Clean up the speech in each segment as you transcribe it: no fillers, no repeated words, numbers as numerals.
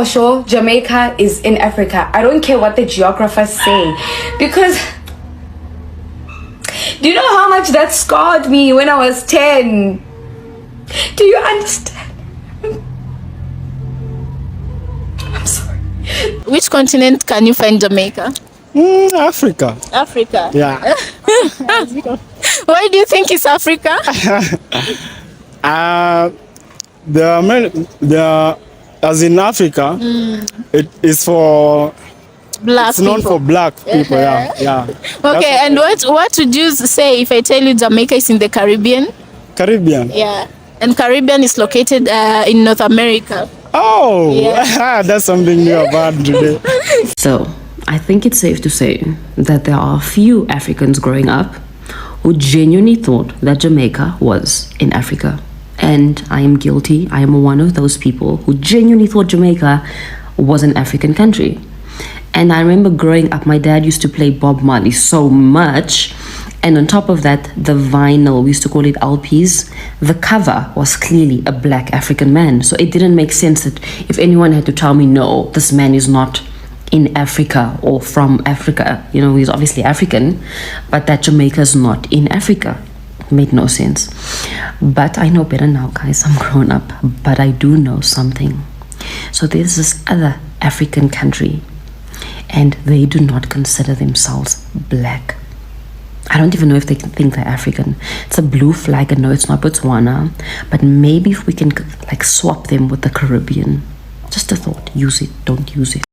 for sure Jamaica is in Africa. I don't care what the geographers say, because do you know how much that scarred me when I was 10? Do you understand? I'm sorry. Which continent can you find Jamaica? Africa. Africa. Yeah. Why do you think it's Africa? As in Africa, it is for Black it's known people. for black people. Yeah. Okay, and what would you say if I tell you Jamaica is in the Caribbean? Caribbean. Yeah. And Caribbean is located in North America. Oh, Yeah. that's something new about today. So, I think it's safe to say that there are a few Africans growing up who genuinely thought that Jamaica was in Africa. And I am guilty. I am one of those people who genuinely thought Jamaica was an African country. And I remember growing up, my dad used to play Bob Marley so much. And on top of that, the vinyl, we used to call it LPs, the cover was clearly a black African man. So it didn't make sense that if anyone had to tell me, no, this man is not in Africa or from Africa, you know, he's obviously African, but that Jamaica is not in Africa. It made no sense. But I know better now, guys. I'm grown up, but I do know something. So there's this other African country, and they do not consider themselves black. I don't even know if they think they're African. It's a blue flag. I know it's not Botswana, but maybe if we can like swap them with the Caribbean. Just a thought. Use it, don't use it.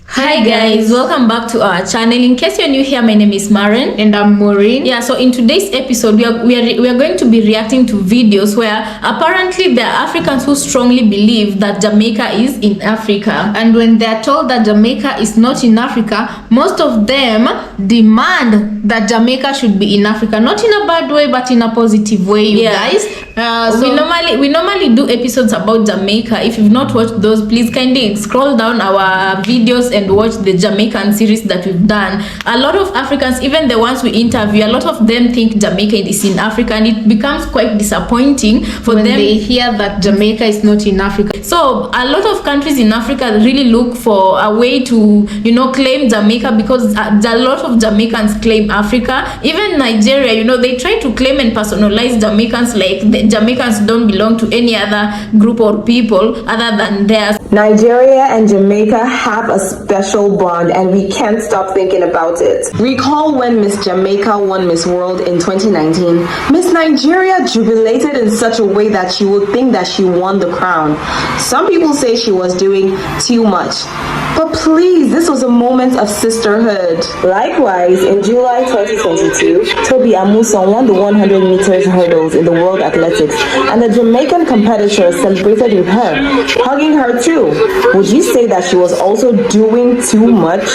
Hi guys, welcome back to our channel. In case you're new here, my name is Maren And I'm Maureen. Yeah, so in today's episode we are going to be reacting to videos where apparently there are Africans who strongly believe that Jamaica is in Africa, and when they're told that Jamaica is not in Africa, most of them demand that Jamaica should be in Africa, not in a bad way but in a positive way, you guys. So we normally do episodes about Jamaica. If you've not watched those, please kindly scroll down our videos and watch the Jamaican series that we've done. A lot of Africans, even the ones we interview, a lot of them think Jamaica is in Africa, and it becomes quite disappointing for them when they hear that Jamaica is not in Africa. So a lot of countries in Africa really look for a way to, you know, claim Jamaica, because a lot of Jamaicans claim Africa. Even Nigeria, you know, they try to claim and personalize Jamaicans like the Jamaicans don't belong to any other group or people other than theirs. Nigeria and Jamaica have a special bond, and we can't stop thinking about it. Recall when Miss Jamaica won Miss World in 2019. Miss Nigeria jubilated in such a way that she would think that she won the crown. Some people say she was doing too much. But please, this was a moment of sisterhood. Likewise, in July 2022, Toby Amusan won the 100 meters hurdles in the World Athletics, and the Jamaican competitor celebrated with her, hugging her too. Would you say that she was also doing too much?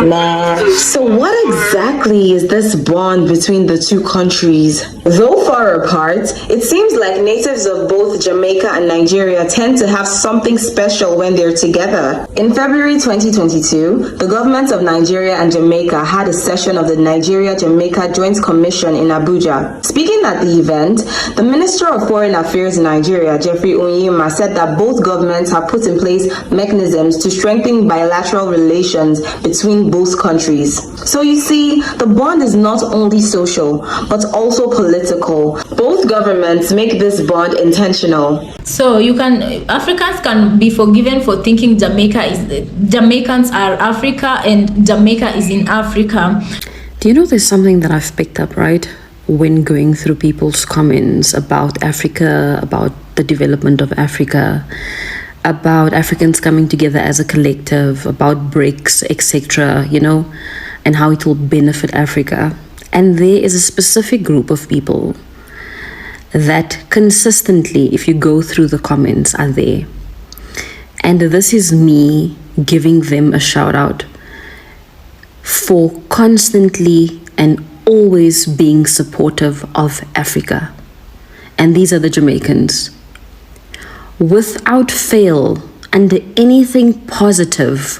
Nah. So what exactly is this bond between the two countries? Though far apart, it seems like natives of both Jamaica and Nigeria tend to have something special when they're together. In February 2022, the governments of Nigeria and Jamaica had a session of the Nigeria-Jamaica Joint Commission in Abuja. Speaking at the event, the Minister of Foreign Affairs in Nigeria, Jeffrey Onyema, said that both governments have put in place mechanisms to strengthen bilateral relations between both countries. So you see, the bond is not only social, but also political. Both governments make this bond intentional. So Africans can be forgiven for thinking Jamaicans are Africa and Jamaica is in Africa. Do you know there's something that I've picked up, right? When going through people's comments about Africa, about the development of Africa, about Africans coming together as a collective, about BRICS, etc., you know, and how it will benefit Africa. And there is a specific group of people that consistently, if you go through the comments, are there. And this is me giving them a shout out for constantly and always being supportive of Africa. And these are the Jamaicans. Without fail, under anything positive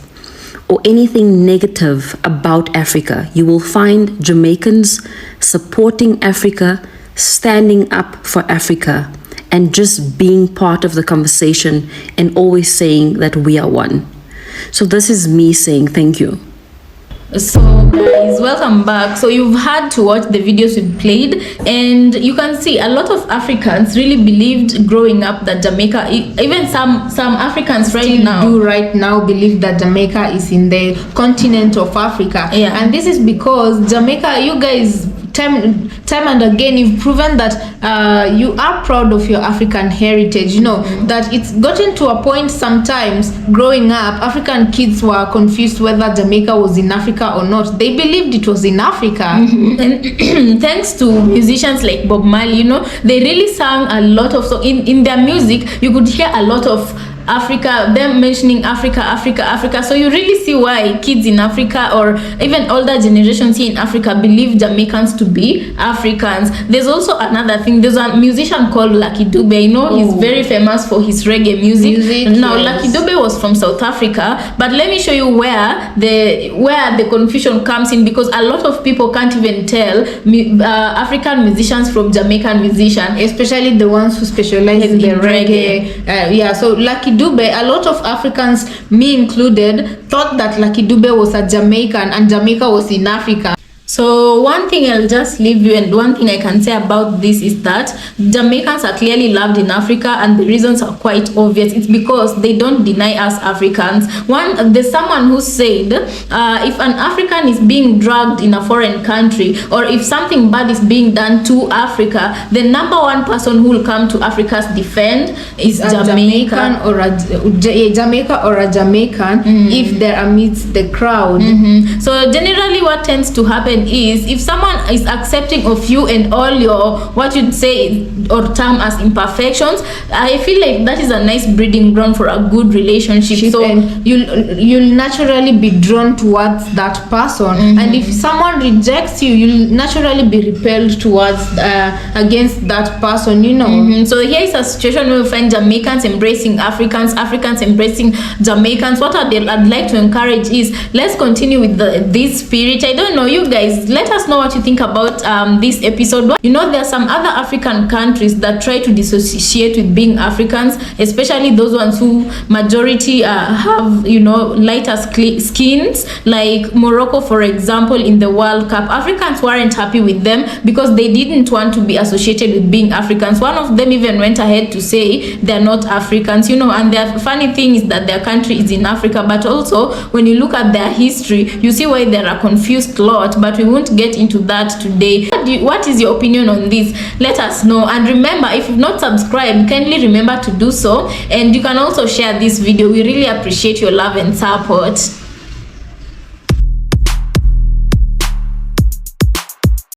or anything negative about Africa, you will find Jamaicans supporting Africa, standing up for Africa, and just being part of the conversation and always saying that we are one. So this is me saying thank you. So guys, welcome back. So you've had to watch the videos we played, and you can see a lot of Africans really believed growing up that Jamaica, even some Africans right now believe that Jamaica is in the continent of Africa. Yeah. And this is because Jamaica, you guys, time and again, you've proven that you are proud of your African heritage. You know that it's gotten to a point sometimes growing up, African kids were confused whether Jamaica was in Africa or not. They believed it was in Africa. And thanks to musicians like Bob Marley, you know, they really sang a lot of, so in their music you could hear a lot of Africa, them mentioning Africa. So you really see why kids in Africa or even older generations here in Africa believe Jamaicans to be Africans. There's also another thing. There's a musician called Lucky Dube. You know, he's very famous for his reggae music. Now, Lucky Dube was from South Africa, but let me show you where the confusion comes in, because a lot of people can't even tell African musicians from Jamaican musicians, especially the ones who specialize in the reggae. So Lucky Dube, a lot of Africans, me included, thought that Lucky Dube was a Jamaican and Jamaica was in Africa. So one thing I'll just leave you, and one thing I can say about this is that Jamaicans are clearly loved in Africa, and the reasons are quite obvious. It's because they don't deny us Africans. There's someone who said if an African is being dragged in a foreign country, or if something bad is being done to Africa, the number one person who will come to Africa's defense is Jamaican or a Jamaican if they're amidst the crowd. So generally what tends to happen is, if someone is accepting of you and all your, what you'd say or term as imperfections, I feel like that is a nice breeding ground for a good relationship. So you'll naturally be drawn towards that person, and if someone rejects you, you'll naturally be repelled towards against that person, you know. So here is a situation where we find Jamaicans embracing Africans embracing Jamaicans. What I'd like to encourage is, let's continue with this spirit. I don't know, you guys, let us know what you think about this episode. You know, there are some other African countries that try to dissociate with being Africans, especially those ones who majority have, you know, lighter skins, like Morocco, for example. In the World Cup, Africans weren't happy with them because they didn't want to be associated with being Africans. One of them even went ahead to say they're not Africans, you know, and the funny thing is that their country is in Africa, but also when you look at their history, you see why they're a confused lot, but we won't get into that today. What is your opinion on this? Let us know, and remember, if you've not subscribed, kindly remember to do so, and you can also share this video. We really appreciate your love and support.